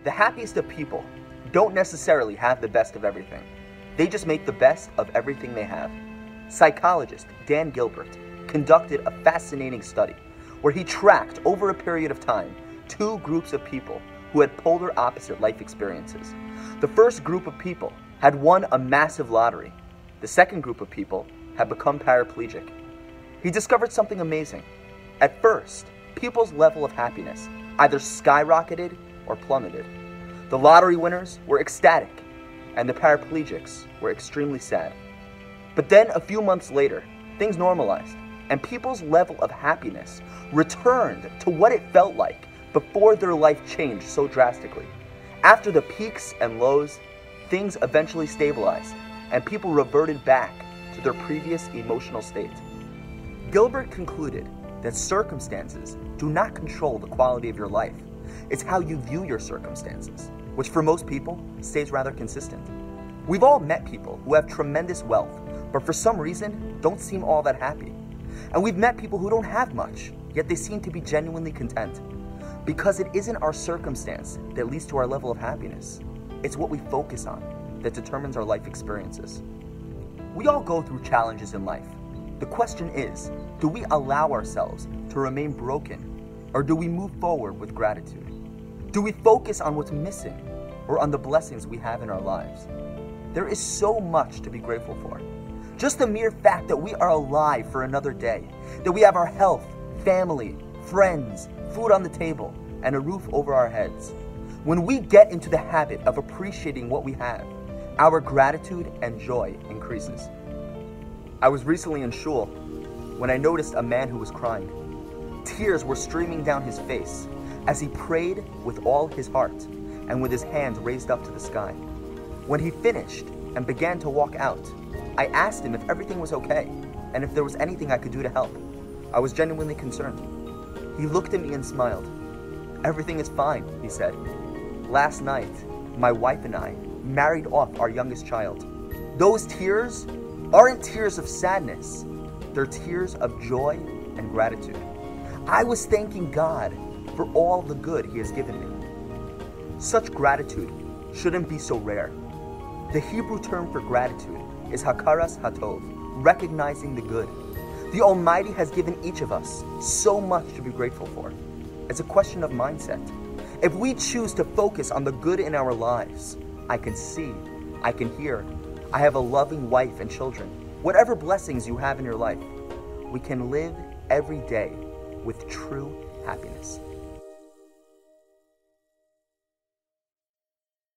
The happiest of people don't necessarily have the best of everything. They just make the best of everything they have. Psychologist Dan Gilbert conducted a fascinating study where he tracked over a period of time two groups of people who had polar opposite life experiences. The first group of people had won a massive lottery. The second group of people had become paraplegic. He discovered something amazing. At first, people's level of happiness either skyrocketed or plummeted. The lottery winners were ecstatic, and the paraplegics were extremely sad. But then a few months later, things normalized, and people's level of happiness returned to what it felt like before their life changed so drastically. After the peaks and lows, things eventually stabilized, and people reverted back to their previous emotional state. Gilbert concluded that circumstances do not control the quality of your life. It's how you view your circumstances, which for most people stays rather consistent. We've all met people who have tremendous wealth, but for some reason don't seem all that happy. And we've met people who don't have much, yet they seem to be genuinely content. Because it isn't our circumstance that leads to our level of happiness. It's what we focus on that determines our life experiences. We all go through challenges in life. The question is, do we allow ourselves to remain broken, or do we move forward with gratitude? Do we focus on what's missing or on the blessings we have in our lives? There is so much to be grateful for. Just the mere fact that we are alive for another day, that we have our health, family, friends, food on the table, and a roof over our heads. When we get into the habit of appreciating what we have, our gratitude and joy increases. I was recently in shul when I noticed a man who was crying. Tears were streaming down his face as he prayed with all his heart and with his hands raised up to the sky. When he finished and began to walk out, I asked him if everything was okay and if there was anything I could do to help. I was genuinely concerned. He looked at me and smiled. "Everything is fine," he said. "Last night, my wife and I married off our youngest child. Those tears aren't tears of sadness. They're tears of joy and gratitude. I was thanking God for all the good He has given me." Such gratitude shouldn't be so rare. The Hebrew term for gratitude is hakaras hatov, recognizing the good. The Almighty has given each of us so much to be grateful for. It's a question of mindset. If we choose to focus on the good in our lives, I can see, I can hear, I have a loving wife and children. Whatever blessings you have in your life, we can live every day with true happiness.